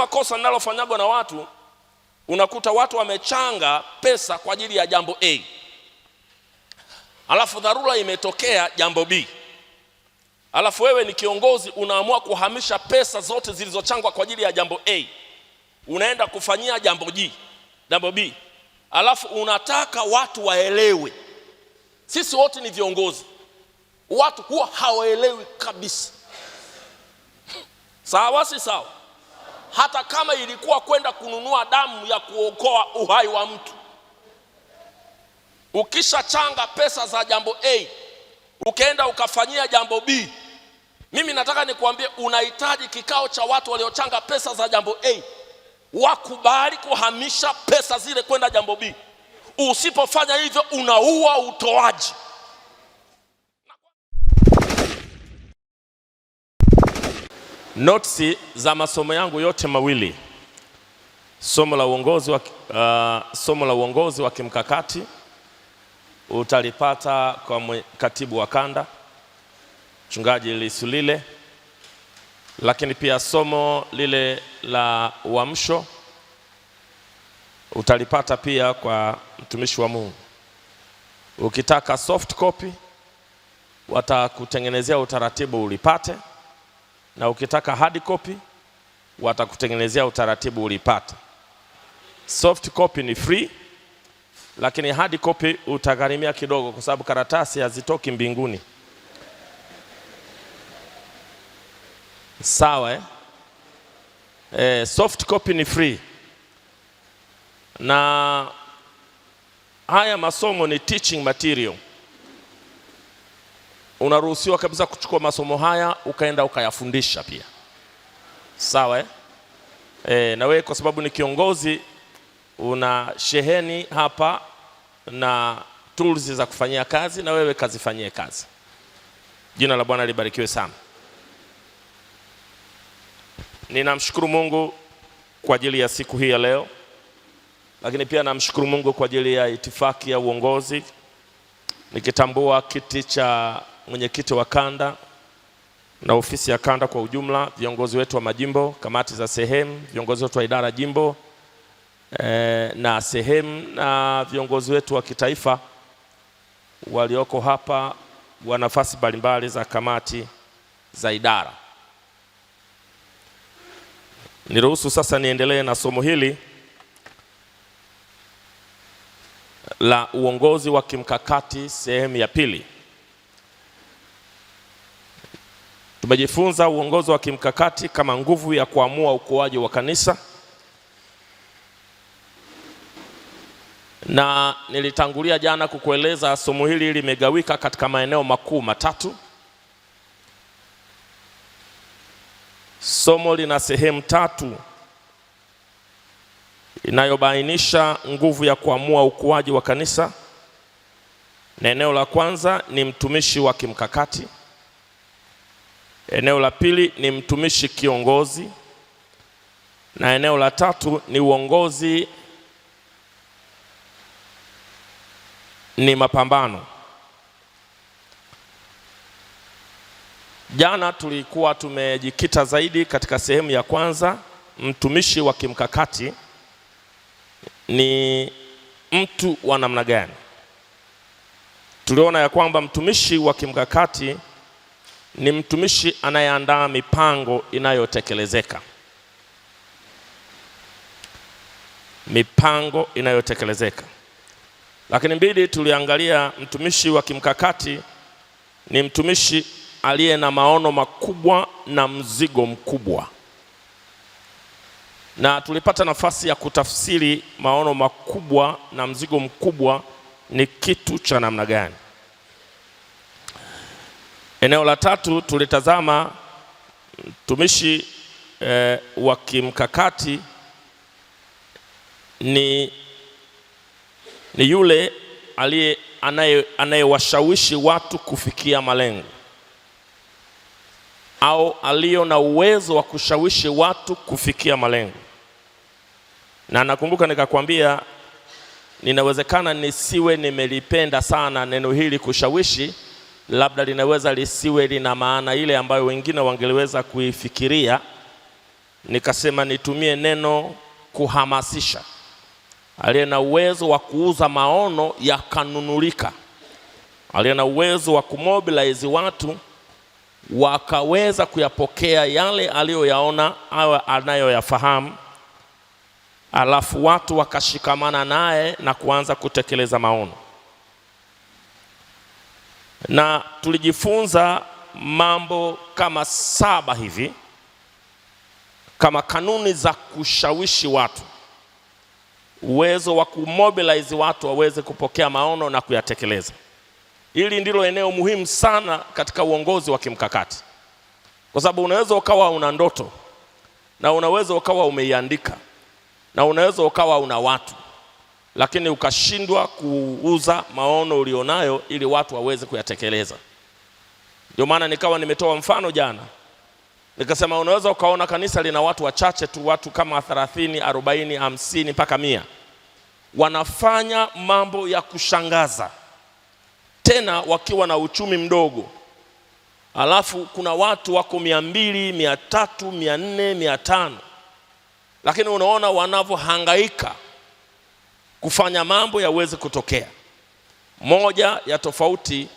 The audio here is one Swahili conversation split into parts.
kama kosa linalofanyagwa na watu, unakuta watu wamechanga pesa kwa ajili ya jambo A, alafu dharura imetokea jambo B, alafu wewe ni kiongozi unaamua kuhamisha pesa zote zilizochangwa kwa ajili ya jambo A unaenda kufanyia jambo B, alafu unataka watu waelewe. Sisi wote ni viongozi, watu huwa hawaelewi kabisa. Sawa si sawa? Hata kama ilikuwa kwenda kununua damu ya kuokoa uhai wa mtu, ukishachanga pesa za jambo A ukaenda ukafanyia jambo B, mimi nataka nikuambie unahitaji kikao cha watu waliochanga pesa za jambo A wakubali kuhamisha pesa zile kwenda jambo B. Usipofanya hivyo unaua utoaji. Notisi za masomo yangu yote mawili, somo la uongozi wa kimkakati utalipata kwa katibu wa kanda Mchungaji Lisulile, lakini pia somo lile la uamsho utalipata pia kwa mtumishi wa Mungu. Ukitaka soft copy watakutengenezea utaratibu ulipate, na ukitaka hard copy watakutengenezea utaratibu ulipate. Soft copy ni free, lakini hard copy utagharimia kidogo kwa sababu karatasi hazitoki mbinguni. Sawa soft copy ni free. Na haya masomo ni teaching material. Unaruhusiwa kabisa kuchukua masomo haya ukaenda ukayafundisha pia. Sawa na wewe kwa sababu ni kiongozi una sheheni hapa na tools za kufanyia kazi, na wewe kazifanyie kazi. Jina la Bwana libarikiwe sana. Ninamshukuru Mungu kwa ajili ya siku hii ya leo, lakini pia namshukuru Mungu kwa ajili ya itifaki ya uongozi, nikitambua kiti cha mwenyekiti wa kanda na ofisi ya kanda kwa ujumla, viongozi wetu wa majimbo, kamati za sehemu, viongozi wetu wa idara jimbo na sehemu, na viongozi wetu wa kitaifa walioko hapa wa nafasi mbalimbali za kamati za idara. Niruhusu sasa niendelee na somo hili la uongozi wa kimkakati sehemu ya pili. Tumejifunza uongozi wa kimkakati kama nguvu ya kuamua ukuaji wa kanisa, na nilitangulia jana kukueleza somo hili limegawika katika maeneo makuu matatu. Somo lina sehemu tatu inayobainisha nguvu ya kuamua ukuaji wa kanisa, na eneo la kwanza ni mtumishi wa kimkakati, eneo la pili ni mtumishi kiongozi, na eneo la tatu ni uongozi ni mapambano. Jana tulikuwa tumejikita zaidi katika sehemu ya kwanza, mtumishi wa kimkakati ni mtu wa namna gani. Tuliona ya kwamba mtumishi wa kimkakati ni mtumishi anayeandaa mipango inayotekelezeka. Mipango inayotekelezeka. Lakini mbili, tuliangalia mtumishi wa kimkakati ni mtumishi aliye na maono makubwa na mzigo mkubwa. Na tulipata nafasi ya kutafsiri maono makubwa na mzigo mkubwa ni kitu cha namna gani. Eneo la tatu tulitazama mtumishi wa kimkakati ni yule anayewashawishi watu kufikia malengo, au alio na uwezo wa kushawishi watu kufikia malengo. Na nakumbuka nikakwambia ninawezekana nisiwe nimelipenda sana neno hili kushawishi, labda linaweza lisiwe lina maana ile ambayo wengine wangeliweza kuifikiria, nikasema nitumie neno kuhamasisha. Aliye na uwezo wa kuuza maono yakanunulika, aliye na uwezo wa kumobilize watu wakaweza kuyapokea yale aliyoyaona au anayoyafahamu, alafu watu wakashikamana naye na kuanza kutekeleza maono. Na tulijifunza mambo kama 7 hivi kama kanuni za kushawishi watu, uwezo wa kumobilize watu waweze kupokea maono na kuyatekeleza. Hili ndilo eneo muhimu sana katika uongozi wa kimkakati, kwa sababu unaweza ukawa una ndoto na unaweza ukawa umeiandika na unaweza ukawa una watu, lakini ukashindwa kuuza maono ulionayo ili watu waweze kuyatekeleza. Ndio maana nikawa nimetoa mfano jana, nikasema unaweza ukaona kanisa lina watu wachache tu, watu kama 30, 40, 50 mpaka 100, wanafanya mambo ya kushangaza tena wakiwa na uchumi mdogo. Alafu kuna watu wako 200, 300, 400, 500, lakini unaona wanavyohangaika kufanya mambo yaweze kutokea. Moja ya tofauti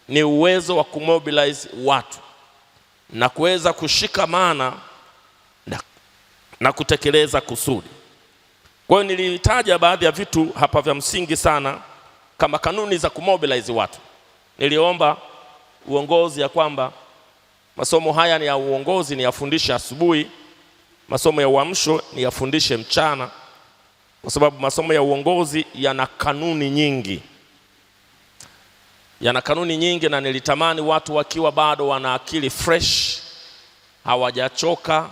ni uwezo wa kumobilize watu na kuweza kushikamana na kutekeleza kusudi. Kwa hiyo nilitaja baadhi ya vitu hapa vya msingi sana kama kanuni za kumobilize watu. Niliomba uongozi ya kwamba masomo haya ni ya uongozi ni yafundishe asubuhi, masomo ya uamsho ni yafundishe mchana, kwa sababu masomo ya uongozi yana kanuni nyingi. Yana kanuni nyingi, na nilitamani watu wakiwa bado wana akili fresh, hawajachoka,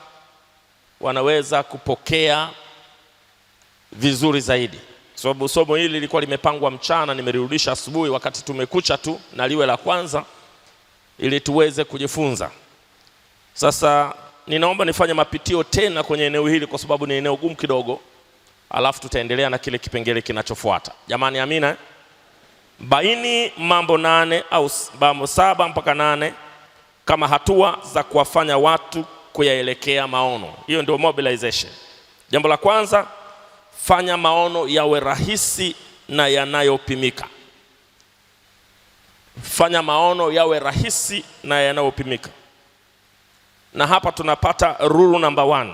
wanaweza kupokea vizuri zaidi. Sababu somo hili lilikuwa limepangwa mchana, nimerudisha asubuhi wakati tumekucha tu na liwe la kwanza ili tuweze kujifunza. Sasa ninaomba nifanye mapitio tena kwenye eneo hili kwa sababu ni eneo gumu kidogo, alafu tutaendelea na kile kipengele kinachofuata. Jamani, amina. Baini mambo 8 au mambo 7 mpaka 8 kama hatua za kuwafanya watu kuyaelekea maono. Hiyo ndio mobilization. Jambo la kwanza, fanya maono yawe rahisi na yanayopimika. Fanya maono yawe rahisi na yanayopimika. Na hapa tunapata rule number 1.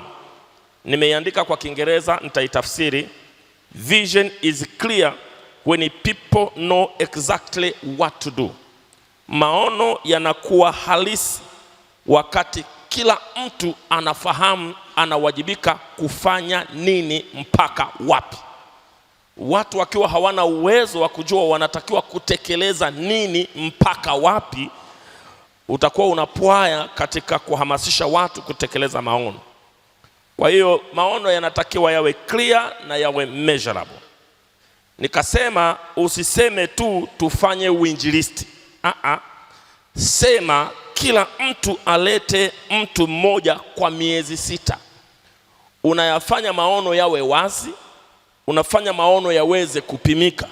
Nimeiandika kwa Kiingereza, nitaitafsiri. Vision is clear when people know exactly what to do. Maono yanakuwa halisi wakati kila mtu anafahamu anawajibika kufanya nini mpaka wapi. Watu wakiwa hawana uwezo wa kujua wanatakiwa kutekeleza nini mpaka wapi, utakuwa unapwaya katika kuhamasisha watu kutekeleza maono. Kwa hiyo maono yanatakiwa yawe clear na yawe measurable. Nikasema usiseme tu tufanye uinjilisti. Sema kila mtu alete mtu mmoja kwa miezi 6. Unayafanya maono yawe wazi, unafanya maono yaweze kupimika,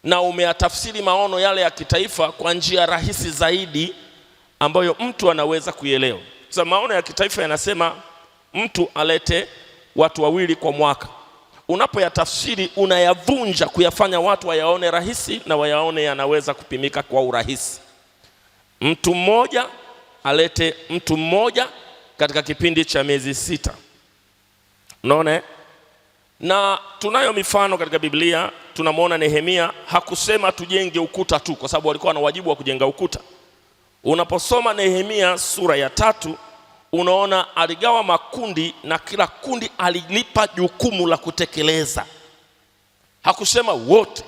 na umeyatafsiri maono yale ya kitaifa kwa njia rahisi zaidi ambayo mtu anaweza kuielewa. Sasa maono ya kitaifa yanasema mtu alete watu 2 kwa mwaka. Unapoyatafsiri unayavunja kuyafanya watu wayaone rahisi na wayaone yanaweza kupimika kwa urahisi. Mtu mmoja alete mtu mmoja katika kipindi cha miezi 6. Unaona? Na tunayo mifano katika Biblia. Tunamwona Nehemia hakusema tujenge ukuta tu, kwa sababu walikuwa na wajibu wa kujenga ukuta. Unaposoma Nehemia sura ya 3, unaona aligawa makundi na kila kundi alilipa jukumu la kutekeleza. Hakusema wote.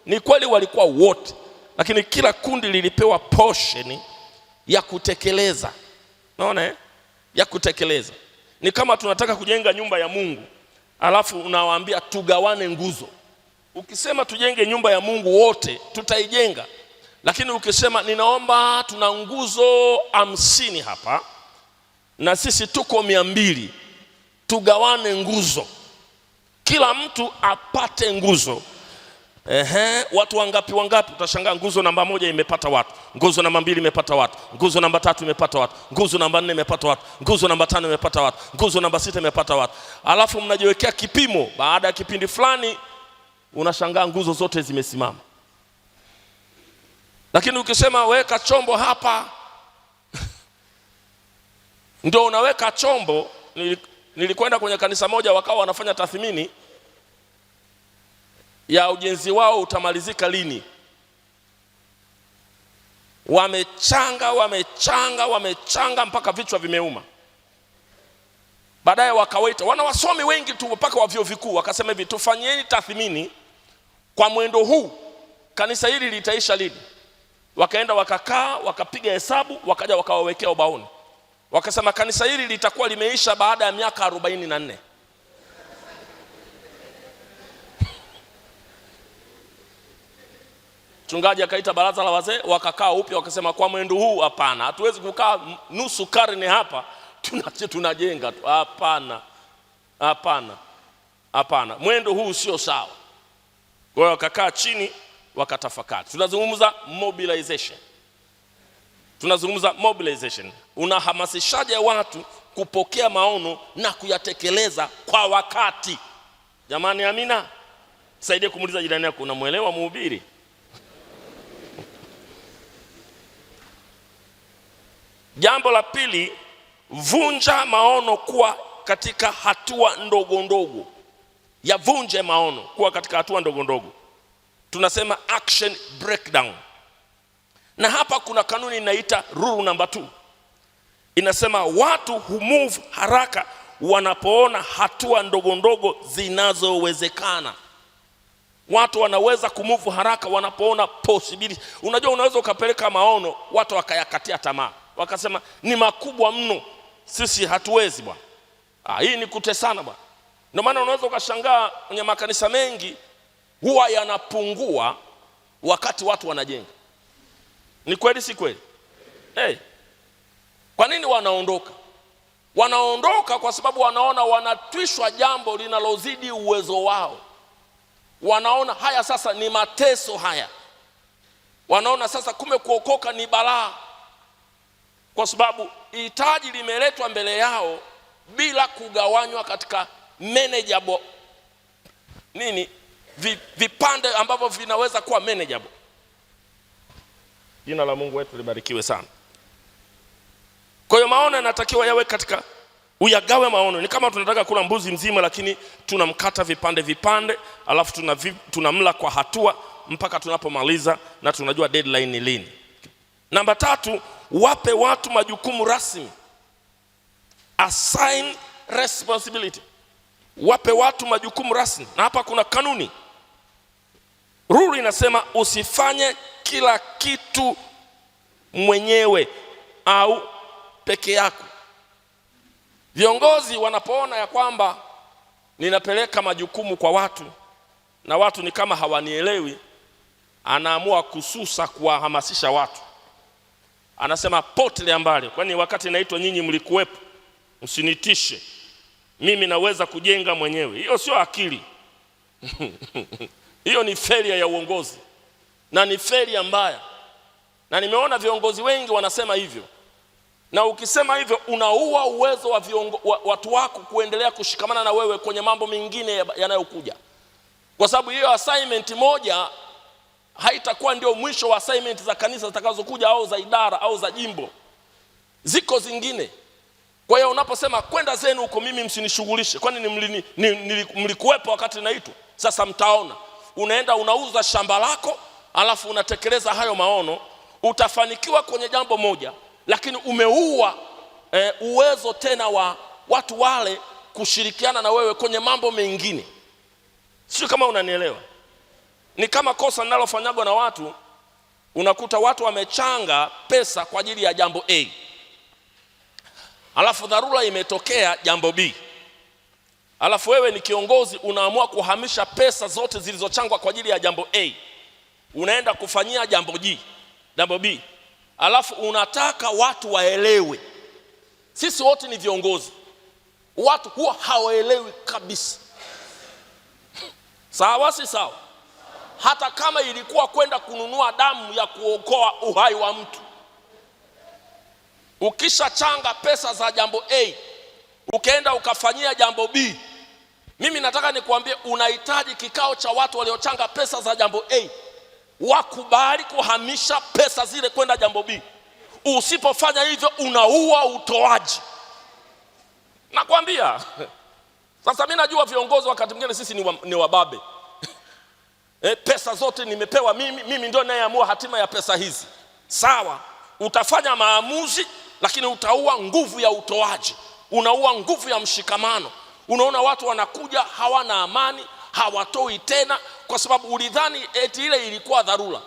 Ni kweli walikuwa wote, lakini kila kundi lilipewa portion ya kutekeleza. Unaona? Ya kutekeleza. Ni kama tunataka kujenga nyumba ya Mungu, alafu unawaambia tugawane nguzo. Ukisema tujenge nyumba ya Mungu wote, tutaijenga. Lakini ukisema ninaomba tuna nguzo 50 hapa na sisi tuko 200, tugawane nguzo, kila mtu apate nguzo, Watu wangapi? Utashangaa nguzo namba 1 imepata watu, nguzo namba 2 imepata watu, nguzo namba 3 imepata watu, nguzo namba 4 imepata watu, nguzo namba 5 imepata watu, nguzo namba 6 imepata watu. Alafu mnajiwekea kipimo, baada ya kipindi fulani unashangaa nguzo zote zimesimama. Lakini ukisema weka chombo hapa ndio unaweka chombo. Nilikwenda kwenye kanisa moja, wakawa wanafanya tathmini ya ujenzi wao utamalizika lini. Wamechanga mpaka vichwa vimeuma. Baadaye wakawaita wana wasomi wengi tu mpaka wa vyuo vikuu, wakasema hivi, tufanyeni tathmini kwa mwendo huu kanisa hili litaisha lini. Wakaenda wakakaa, wakapiga hesabu, wakaja wakawawekea ubaoni. Wakasema kanisa hili litakuwa limeisha baada ya miaka 44. Mchungaji akaita baraza la wazee, wakakaa upya, wakasema kwa mwendo huu hapana, hatuwezi kukaa nusu karne hapa tunajenga tu. Hapana, mwendo huu sio sawa. Kwa hiyo wakakaa chini wakatafakari. Tunazungumza mobilization. Unahamasishaje watu kupokea maono na kuyatekeleza kwa wakati? Jamani, amina. Saidia kumuuliza jirani yako, unamuelewa mhubiri? Jambo la pili, vunja maono kuwa katika hatua ndogo ndogo. Yavunje maono kuwa katika hatua ndogo ndogo. Tunasema action breakdown. Na hapa kuna kanuni inaita rule number 2. Inasema watu move haraka wanapoona hatua ndogo ndogo zinazowezekana. Watu wanaweza kumove haraka wanapoona possibility. Unajua, unaweza ukapeleka maono watu wakayakatia tamaa, wakasema ni makubwa mno, sisi hatuwezi bwana. Hii ni kutesana bwana. Ndio maana unaweza ukashangaa kwenye makanisa mengi huwa yanapungua wakati watu wanajenga. Ni kweli si kweli? Kwa nini wanaondoka? Wanaondoka kwa sababu wanaona wanatwishwa jambo linalozidi uwezo wao. Wanaona haya sasa ni mateso haya. Wanaona sasa kumbe kuokoka ni balaa. Kwa sababu hitaji limeletwa mbele yao bila kugawanywa katika manageable vipande ambavyo vinaweza kuwa manageable. Jina la Mungu wetu libarikiwe sana. Kwa hiyo maono yanatakiwa yawe katika, uyagawe maono. Ni kama tunataka kula mbuzi mzima lakini tunamkata vipande, alafu tunamla kwa hatua mpaka tunapomaliza na tunajua deadline ni lini. Namba 3, wape watu majukumu rasmi. Assign responsibility. Wape watu majukumu rasmi. Na hapa kuna kanuni. Rule inasema usifanye kila kitu mwenyewe au peke yako. Viongozi wanapoona ya kwamba ninapeleka majukumu kwa watu na watu ni kama hawanielewi, anaamua kususa kuwahamasisha watu. Anasema potelea mbali, kwani wakati naitwa nyinyi mlikuwepo, msinitishe. Mimi naweza kujenga mwenyewe. Hiyo sio akili. Hiyo ni failure ya uongozi. Na ni failure mbaya. Na nimeona viongozi wengi wanasema hivyo. Na ukisema hivyo unaua uwezo wa watu wako kuendelea kushikamana na wewe kwenye mambo mengine yanayokuja. Kwa sababu hiyo assignment moja haitakuwa ndio mwisho wa assignment za kanisa zitakazokuja au za idara au za jimbo. Ziko zingine. Kwa hiyo unaposema kwenda zenu huko mimi msinishughulishe, kwani mlikuwepo wakati naitwa, sasa mtaona. Unaenda unauza shamba lako, alafu unatekeleza hayo maono, utafanikiwa kwenye jambo moja, lakini umeua uwezo tena wa watu wale kushirikiana na wewe kwenye mambo mengine. Sio kama unanielewa. Ni kama kosa linalofanywa na watu, unakuta watu wamechanga pesa kwa ajili ya jambo A. Alafu dharura imetokea jambo B. Alafu wewe ni kiongozi unaamua kuhamisha pesa zote zilizochangwa kwa ajili ya jambo A. Unaenda kufanyia jambo B. Alafu unataka watu waelewe. Sisi wote ni viongozi. Watu huwa hawaelewi kabisa. Sawa si sawa? hata kama ilikuwa kwenda kununua damu ya kuokoa uhai wa mtu. Ukishachanga pesa za jambo A, ukaenda ukafanyia jambo B, mimi nataka nikuambie unahitaji kikao cha watu waliochanga pesa za jambo A wakubali kuhamisha pesa zile kwenda jambo B. Usipofanya hivyo unaua utoaji. Nakwambia. Sasa mimi najua viongozi wakati mwingine sisi ni wababe. Pesa zote nimepewa mimi ndio nayeamua hatima ya pesa hizi. Sawa, utafanya maamuzi lakini utaua nguvu ya utoaji. Unaua nguvu ya mshikamano. Unaona watu wanakuja hawana amani, hawatoi tena kwa sababu ulidhani eti ile ilikuwa dharura.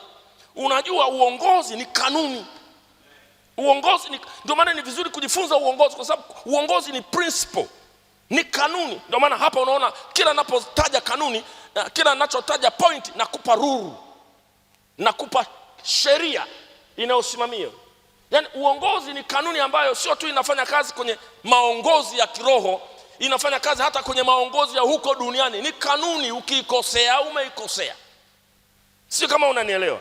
Unajua uongozi ni kanuni. Uongozi ni, ndio maana ni vizuri kujifunza uongozi kwa sababu uongozi ni principle, ni kanuni. Ndio maana hapa unaona kila ninapotaja kanuni, kila ninachotaja point nakupa rule, nakupa sheria inayosimamia. Yaani uongozi ni kanuni ambayo sio tu inafanya kazi kwenye maongozi ya kiroho, inafanya kazi hata kwenye maongozi ya huko duniani. Ni kanuni, ukiikosea umeikosea. Si kama unanielewa?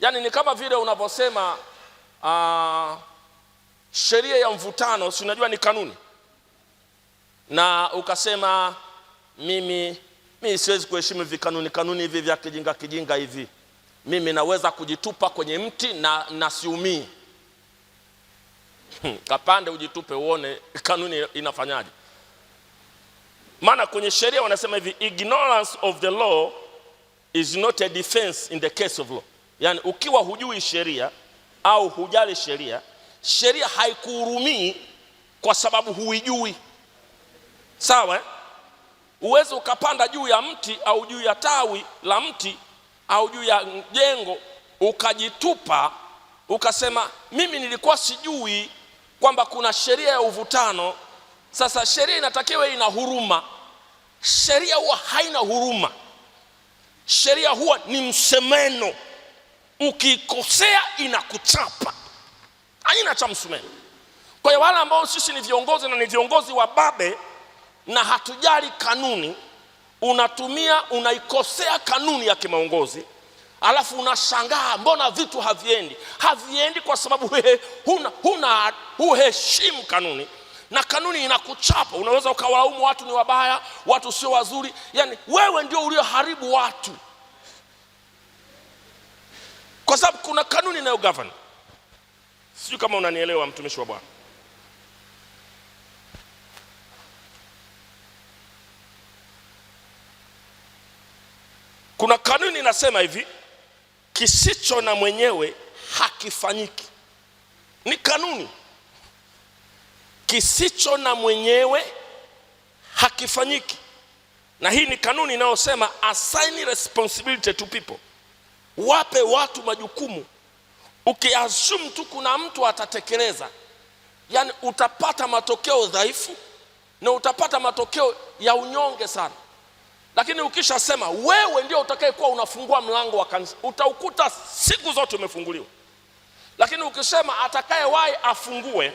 Yaani ni kama vile unaposema sheria ya mvutano, si unajua ni kanuni. Na ukasema mimi siwezi kuheshimu kanuni hivi vya kijinga hivi. Mimi naweza kujitupa kwenye mti na siumii. Kapande ujitupe uone kanuni inafanyaje. Maana kwenye sheria wanasema hivi, ignorance of the law is not a defense in the case of law. Yaani ukiwa hujui sheria au hujali sheria, sheria haikuhurumii kwa sababu huijui. Sawa? Uweze ukapanda juu ya mti au juu ya tawi la mti au juu ya jengo ukajitupa ukasema mimi nilikuwa sijui kwamba kuna sheria ya uvutano. Sasa sheria inatakiwa ina huruma. Sheria huwa haina huruma. Sheria huwa ni msemeno. Ukikosea inakuchapa. Haina cha msemeno. Kwa hiyo wale ambao sisi ni viongozi na ni viongozi wa babe na hatujali kanuni, unaikosea kanuni ya kimaongozi, alafu unashangaa mbona vitu haviendi kwa sababu huheshimu kanuni, na kanuni inakuchapa. Unaweza ukawalaumu watu ni wabaya, watu sio wazuri, yani wewe ndio ulioharibu watu, kwa sababu kuna kanuni inayo govern. Sio kama unanielewa mtumishi wa Bwana. Kuna kanuni inasema hivi, kisicho na mwenyewe hakifanyiki. Ni kanuni. Kisicho na mwenyewe hakifanyiki. Na hii ni kanuni inayosema assign responsibility to people. Wape watu majukumu. Ukiassume tu kuna mtu atatekeleza, yani utapata matokeo dhaifu na utapata matokeo ya unyonge sana. Lakini ukishasema wewe ndio utakayekuwa unafungua mlango wa kanisa, utaukuta siku zote umefunguliwa. Lakini ukisema atakayewahi afungue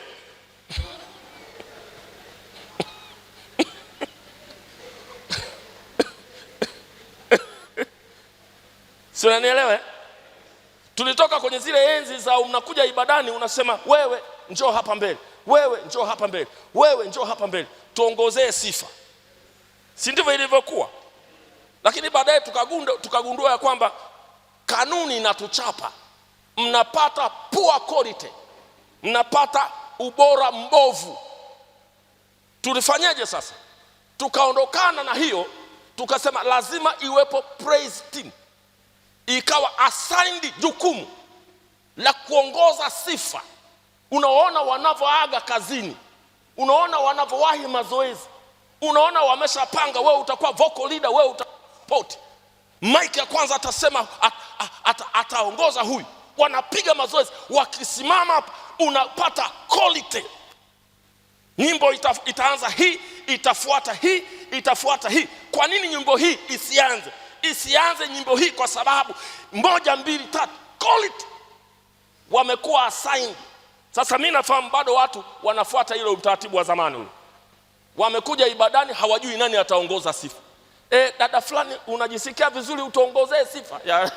si unanielewa? Tulitoka kwenye zile enzi za mnakuja ibadani unasema wewe njoo hapa mbele, wewe njoo hapa mbele, wewe njoo hapa mbele, tuongozee sifa. Si ndivyo ilivyokuwa? Lakini baadaye tukagundua ya kwamba kanuni inatuchapa. Mnapata poor quality, mnapata ubora mbovu. Tulifanyaje sasa? Tukaondokana na hiyo, tukasema lazima iwepo praise team. Ikawa assigned jukumu la kuongoza sifa. Unaona wanavyoaga kazini, unaona wanavyowahi mazoezi, unaona wameshapanga wewe utakuwa vocal leader, wewe utapoti. Mike ya kwanza atasema ataongoza huyu. Wanapiga mazoezi, wakisimama unapata quality. Nyimbo itaanza hii, itafuata hii, itafuata hii. Kwa nini nyimbo hii isianze? Isianze nyimbo hii kwa sababu 1 2 3 quality. Wamekuwa assigned. Sasa mimi nafahamu bado watu wanafuata ile utaratibu wa zamani ule. Wamekuja ibadani hawajui nani ataongoza sifa. Dada fulani unajisikia vizuri, utuongozee sifa ya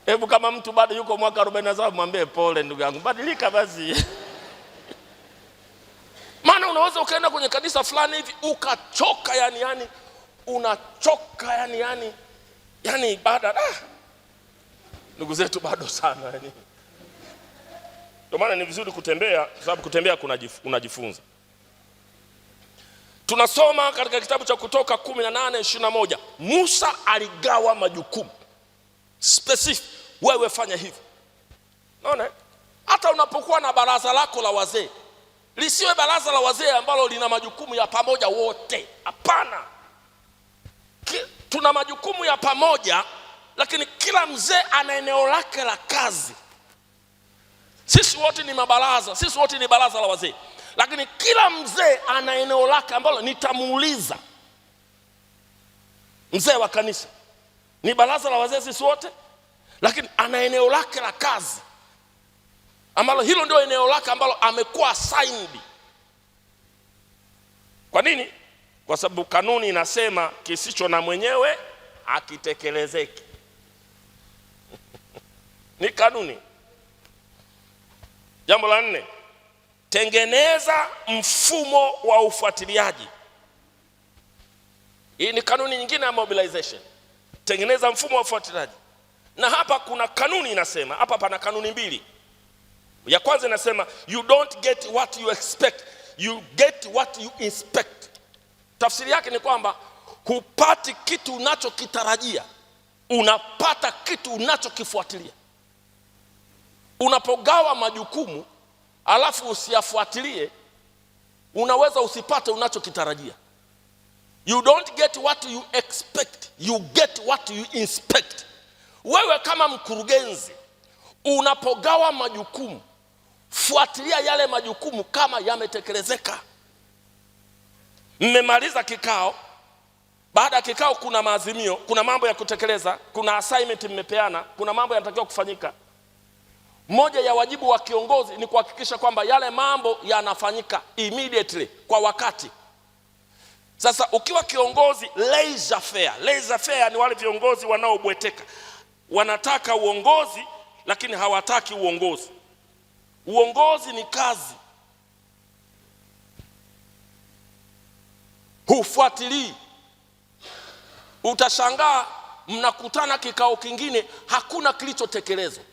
hebu kama mtu bado yuko mwaka 47 mwambie pole ndugu yangu, badilika basi. Maana unaweza ukaenda kwenye kanisa fulani hivi ukachoka, yani unachoka yani ibada ndugu zetu bado sana yani. Ndio maana ni vizuri kutembea, kwa sababu kutembea unajifunza. Tunasoma katika kitabu cha Kutoka 18:21, Musa aligawa majukumu specific, wewe fanya hivi. Unaona? Hata unapokuwa na baraza lako la wazee, lisiwe baraza la wazee ambalo lina majukumu ya pamoja wote. Hapana. Tuna majukumu ya pamoja, lakini kila mzee ana eneo lake la kazi. Sisi wote ni mabaraza, sisi wote ni baraza la wazee, lakini kila mzee ana eneo lake ambalo nitamuuliza. Mzee wa kanisa ni baraza la wazee sisi wote, lakini ana eneo lake la kazi ambalo hilo ndio eneo lake ambalo amekuwa assigned. Kwa nini? Kwa sababu kanuni inasema kisicho na mwenyewe hakitekelezeki. Ni kanuni. Jambo la 4, tengeneza mfumo wa ufuatiliaji. Hii ni kanuni nyingine ya mobilization. Tengeneza mfumo wa ufuatiliaji. Na hapa kuna kanuni inasema, hapa pana kanuni mbili. Ya kwanza inasema you don't get what you expect, you get what you inspect. Tafsiri yake ni kwamba hupati kitu unachokitarajia, unapata kitu unachokifuatilia. Unapogawa majukumu alafu usiyafuatilie, unaweza usipate unachokitarajia. You don't get what you expect, you get what you inspect. Wewe kama mkurugenzi, unapogawa majukumu, fuatilia yale majukumu kama yametekelezeka. Mmemaliza kikao, baada ya kikao kuna maazimio, kuna mambo ya kutekeleza, kuna assignment mmepeana, kuna mambo yanatakiwa kufanyika. Moja ya wajibu wa kiongozi ni kuhakikisha kwamba yale mambo yanafanyika immediately, kwa wakati. Sasa ukiwa kiongozi laissez faire ni wale viongozi wanaobweteka. Wanataka uongozi lakini hawataki uongozi. Uongozi ni kazi. Hufuatilii. Utashangaa mnakutana kikao kingine hakuna kilichotekelezwa.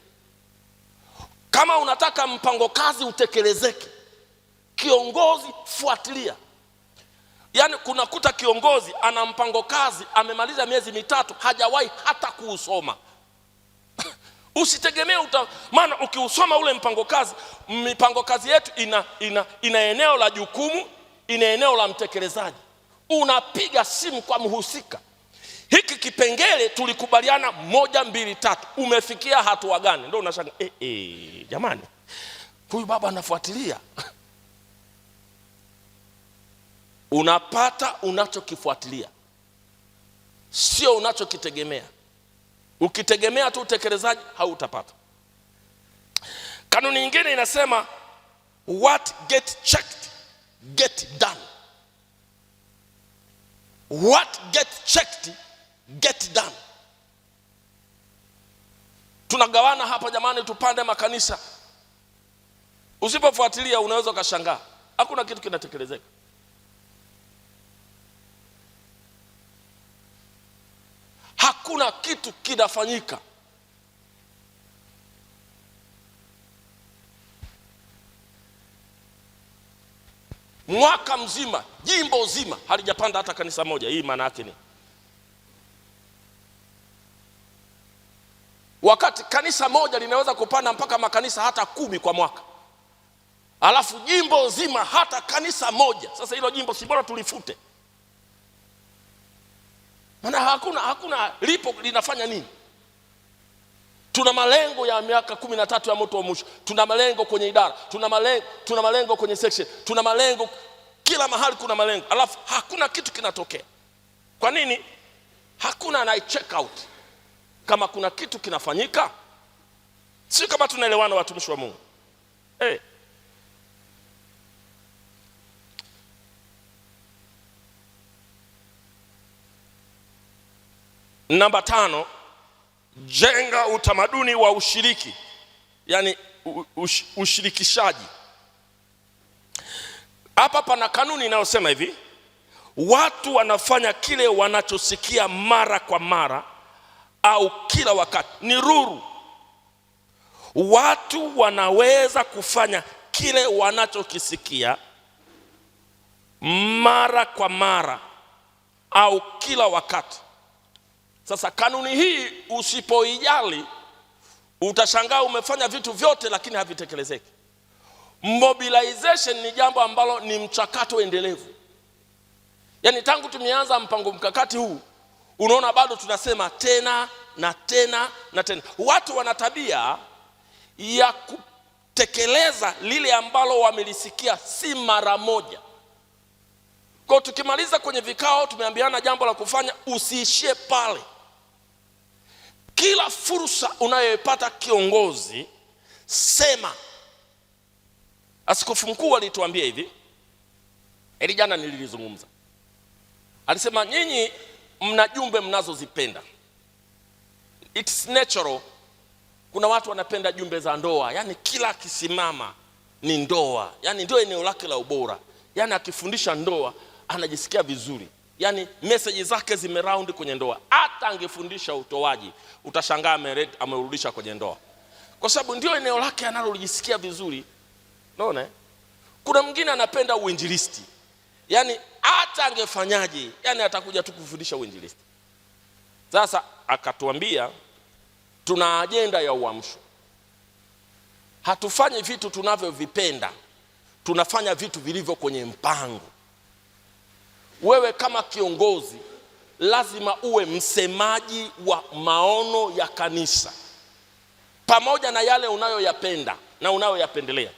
Kama unataka mpango kazi utekelezeke, kiongozi fuatilia. Yaani kunakuta kiongozi ana mpango kazi amemaliza miezi 3 hajawahi hata kuusoma. Usitegemee maana ukiusoma ule mipango kazi yetu ina eneo la jukumu, ina eneo la mtekelezaji. Unapiga simu kwa mhusika, hiki kipengele tulikubaliana 1 2 3, umefikia hatua gani? Ndio unashanga jamani, huyu baba anafuatilia. Unapata unachokifuatilia, sio unachokitegemea. Ukitegemea tu utekelezaji hautapata. Kanuni nyingine inasema what get checked get done. What get checked get done. Tunagawana hapa jamani, tupande makanisa. Usipofuatilia unaweza ukashangaa hakuna kitu kinatekelezeka. Hakuna kitu kinafanyika. Mwaka mzima, jimbo zima halijapanda hata kanisa moja. Hii maana yake ni wakati kanisa moja linaweza kupanda mpaka makanisa hata 10 kwa mwaka, alafu jimbo zima hata kanisa moja. Sasa hilo jimbo si bora tulifute? Maana hakuna lipo linafanya nini? Tuna malengo ya miaka 13 ya moto wa mwisho. Tuna malengo kwenye idara, tuna malengo kwenye section, tuna malengo kila mahali, kuna malengo. Alafu hakuna kitu kinatokea. Kwa nini? Hakuna anai check out kama kuna kitu kinafanyika. Si kama tunaelewana watumishi wa Mungu. Namba 5, jenga utamaduni wa ushiriki, yani ushirikishaji. Hapa pana kanuni inayosema hivi: watu wanafanya kile wanachosikia mara kwa mara au kila wakati. Ni ruru. Watu wanaweza kufanya kile wanachokisikia mara kwa mara au kila wakati. Sasa kanuni hii usipoijali, utashangaa umefanya vitu vyote lakini havitekelezeki. Mobilization ni jambo ambalo ni mchakato endelevu. Yaani tangu tumeanza mpango mkakati huu, unaona bado tunasema tena na tena na tena. Watu wana tabia ya kutekeleza lile ambalo wamelisikia si mara moja. Kwa tukimaliza kwenye vikao tumeambiana jambo la kufanya, usiishie pale. Kila fursa unayoipata kiongozi, sema. Askofu mkuu alituambia hivi, jana nilizungumza. Alisema nyinyi mna jumbe mnazozipenda. It's natural. Kuna watu wanapenda jumbe za ndoa, yani kila kisimama ni ndoa, yani ndio eneo lake la ubora. Yani akifundisha ndoa anajisikia vizuri, yani message zake zimeround kwenye ndoa. Hata angefundisha utoaji utashangaa amerudisha kwenye ndoa, kwa sababu ndio eneo lake analojisikia vizuri. Unaona? Kuna mwingine anapenda uinjilisti, yani hata angefanyaje, yani atakuja tu kufundisha uinjilisti. Sasa akatuambia tuna ajenda ya uamsho. Hatufanyi vitu tunavyovipenda, tunafanya vitu vilivyo kwenye mpango. Wewe kama kiongozi lazima uwe msemaji wa maono ya kanisa, pamoja na yale unayoyapenda na unayoyapendelea.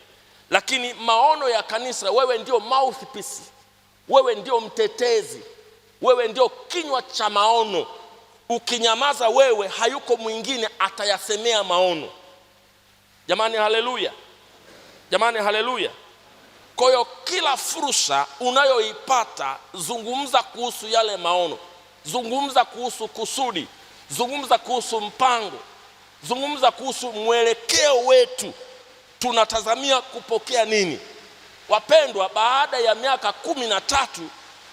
Lakini maono ya kanisa, wewe ndio mouthpiece, wewe ndio mtetezi, wewe ndio kinywa cha maono. Ukinyamaza wewe, hayuko mwingine atayasemea maono. Jamani haleluya. Jamani haleluya. Kwa hiyo kila fursa unayoipata, zungumza kuhusu yale maono. Zungumza kuhusu kusudi. Zungumza kuhusu mpango. Zungumza kuhusu mwelekeo wetu. Tunatazamia kupokea nini? Wapendwa, baada ya miaka 13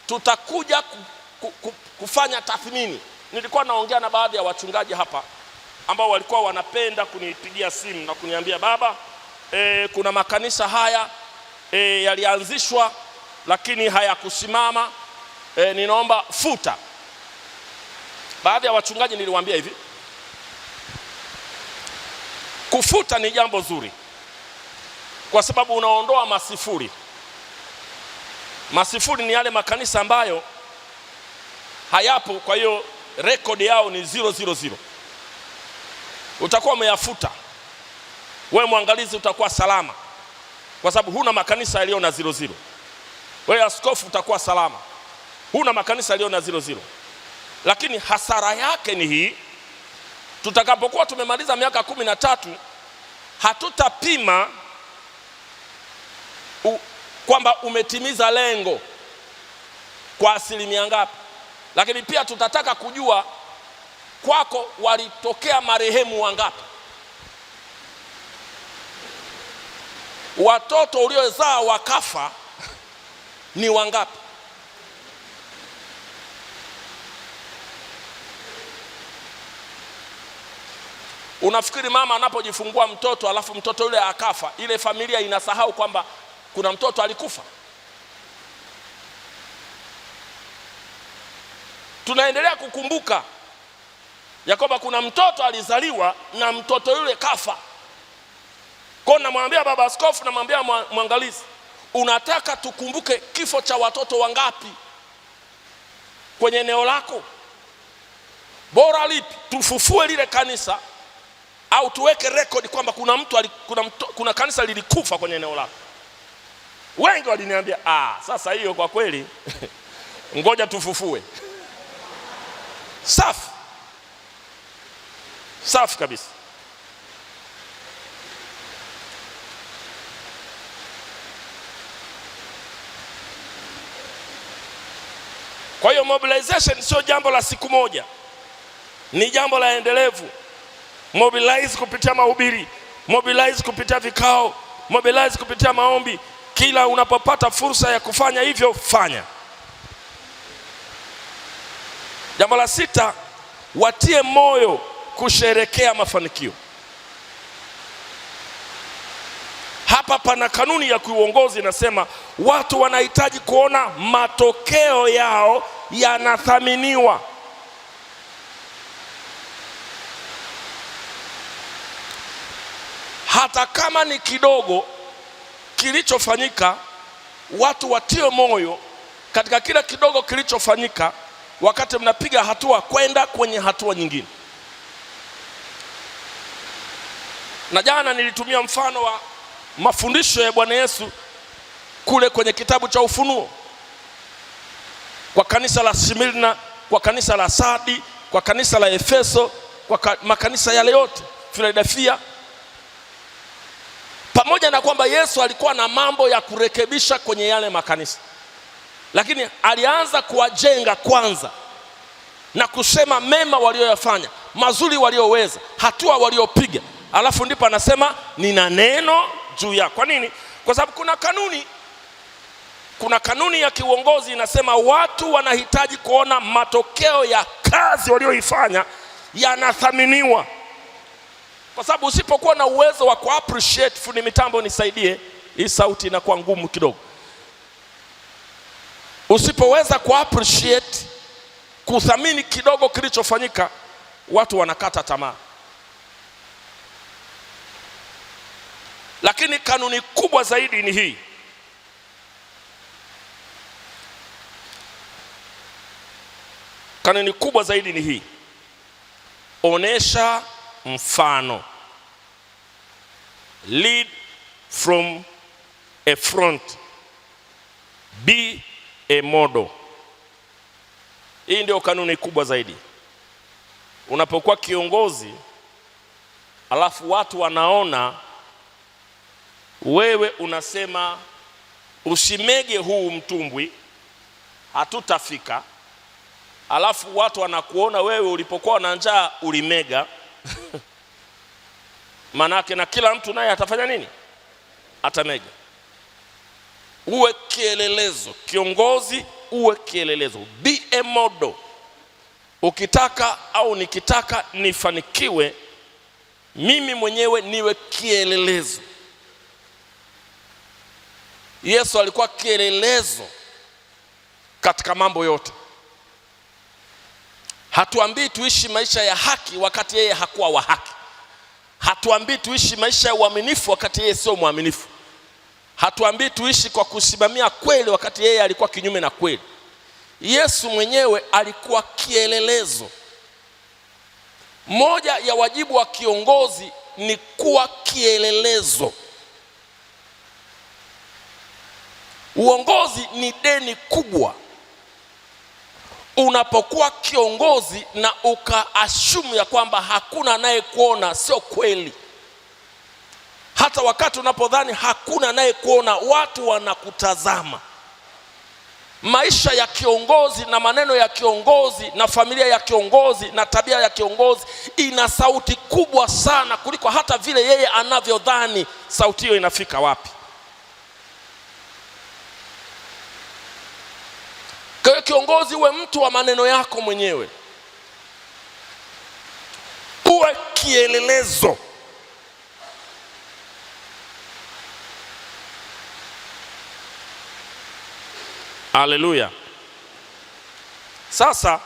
tutakuja kufanya tathmini. Nilikuwa naongea na baadhi ya wachungaji hapa ambao walikuwa wanapenda kunipigia simu na kuniambia, baba, kuna makanisa haya yalianzishwa lakini hayakusimama, ninaomba futa. Baadhi ya wachungaji niliwaambia hivi, kufuta ni jambo zuri kwa sababu unaondoa masifuri. Masifuri ni yale makanisa ambayo hayapo, kwa hiyo rekodi yao ni 000. Utakuwa umeyafuta. Wewe mwangalizi utakuwa salama, kwa sababu huna makanisa yaliyo na 00. Wewe askofu utakuwa salama, huna makanisa yaliyo na 00. Lakini hasara yake ni hii: tutakapokuwa tumemaliza miaka 13, hatutapima kwamba umetimiza lengo kwa asilimia ngapi. Lakini pia tutataka kujua kwako walitokea marehemu wangapi, watoto uliozaa wakafa ni wangapi. Unafikiri mama anapojifungua mtoto alafu mtoto yule akafa, ile familia inasahau kwamba kuna mtoto alikufa? Tunaendelea kukumbuka ya kwamba kuna mtoto alizaliwa na mtoto yule kafa. Kwa namwambia baba askofu, namwambia mwangalizi, unataka tukumbuke kifo cha watoto wangapi kwenye eneo lako? Bora lipi, tufufue lile kanisa au tuweke rekodi kwamba kuna kanisa lilikufa kwenye eneo lako? Wengi waliniambia, sasa hiyo kwa kweli ngoja tufufue. Safi. Safi kabisa. Kwa hiyo mobilization sio jambo la siku moja. ni jambo la endelevu. Mobilize kupitia mahubiri, mobilize kupitia vikao, mobilize kupitia maombi. Kila unapopata fursa ya kufanya hivyo, fanya. Jambo la 6, watie moyo kusherekea mafanikio. Hapa pana kanuni ya kiuongozi inasema watu wanahitaji kuona matokeo yao yanathaminiwa. Hata kama ni kidogo kilichofanyika, watu watie moyo katika kila kidogo kilichofanyika, wakati mnapiga hatua kwenda kwenye hatua nyingine. Na jana nilitumia mfano wa mafundisho ya Bwana Yesu kule kwenye kitabu cha Ufunuo, kwa kanisa la Smirna, kwa kanisa la Sardi, kwa kanisa la Efeso, kwa makanisa yale yote, Philadelphia. Pamoja na kwamba Yesu alikuwa na mambo ya kurekebisha kwenye yale makanisa, lakini alianza kuwajenga kwanza na kusema mema walioyafanya, mazuri walioweza, hatua waliopiga, alafu ndipo anasema nina neno juu ya. Kwa nini? Kwa sababu kuna kanuni ya kiuongozi inasema watu wanahitaji kuona matokeo ya kazi walioifanya yanathaminiwa. Kwa sababu usipokuwa na uwezo wa ku-appreciate, fundi mitambo nisaidie, hii sauti inakuwa ngumu kidogo. Usipoweza ku-appreciate, kuthamini kidogo kilichofanyika, watu wanakata tamaa. Lakini kanuni kubwa zaidi ni hii. Kanuni kubwa zaidi ni hii: onesha mfano. Lead from a front. Be a model. Hii ndio kanuni kubwa zaidi. Unapokuwa kiongozi alafu watu wanaona wewe unasema usimege huu mtumbwi, hatutafika, alafu watu wanakuona wewe ulipokuwa na njaa ulimega manake na kila mtu naye atafanya nini? Atamega. Uwe kielelezo, kiongozi uwe kielelezo. Be a model. Ukitaka au nikitaka nifanikiwe, mimi mwenyewe niwe kielelezo. Yesu alikuwa kielelezo katika mambo yote. Hatuambii tuishi maisha ya haki wakati yeye hakuwa wa haki. Hatuambii tuishi maisha ya uaminifu wakati yeye sio mwaminifu. Hatuambii tuishi kwa kusimamia kweli wakati yeye alikuwa kinyume na kweli. Yesu mwenyewe alikuwa kielelezo. Moja ya wajibu wa kiongozi ni kuwa kielelezo. Uongozi ni deni kubwa. Unapokuwa kiongozi na ukaashumu ya kwamba hakuna anayekuona, sio kweli. Hata wakati unapodhani hakuna anayekuona, watu wanakutazama. Maisha ya kiongozi na maneno ya kiongozi na familia ya kiongozi na tabia ya kiongozi ina sauti kubwa sana kuliko hata vile yeye anavyodhani sauti hiyo inafika wapi. Kwa hiyo kiongozi uwe mtu wa maneno yako mwenyewe. Uwe kielelezo. Haleluya. Sasa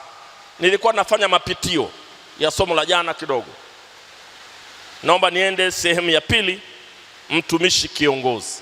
nilikuwa nafanya mapitio ya somo la jana kidogo. Naomba niende sehemu ya pili, mtumishi kiongozi.